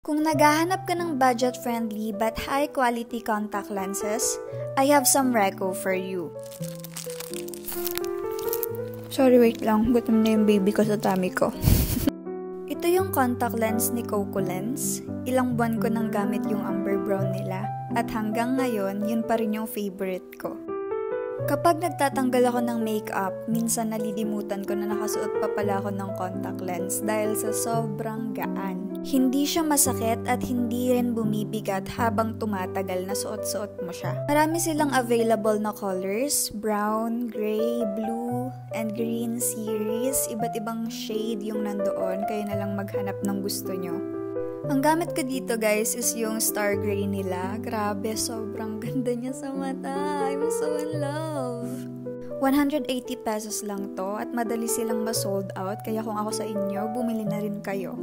Kung naghahanap ka ng budget-friendly but high-quality contact lenses, I have some reco for you. Sorry, wait lang. Gutom na yung baby ko sa tummy ko. Ito yung contact lens ni Coco Lens. Ilang buwan ko nang gamit yung amber brown nila. At hanggang ngayon, yun pa rin yung favorite ko. Kapag nagtatanggal ako ng makeup, minsan nalilimutan ko na nakasuot pa pala ako ng contact lens dahil sa sobrang gaan. Hindi siya masakit at hindi rin bumibigat habang tumatagal na suot-suot mo siya. Marami silang available na colors, brown, gray, blue, and green series. Iba't ibang shade yung nandoon, kaya na lang maghanap ng gusto nyo. Ang gamit ko dito guys is yung star gray nila. Grabe, sobrang ganda niya sa mata. I'm so in love. 180 pesos lang to at madali silang ma-sold out. Kaya kung ako sa inyo, bumili na rin kayo.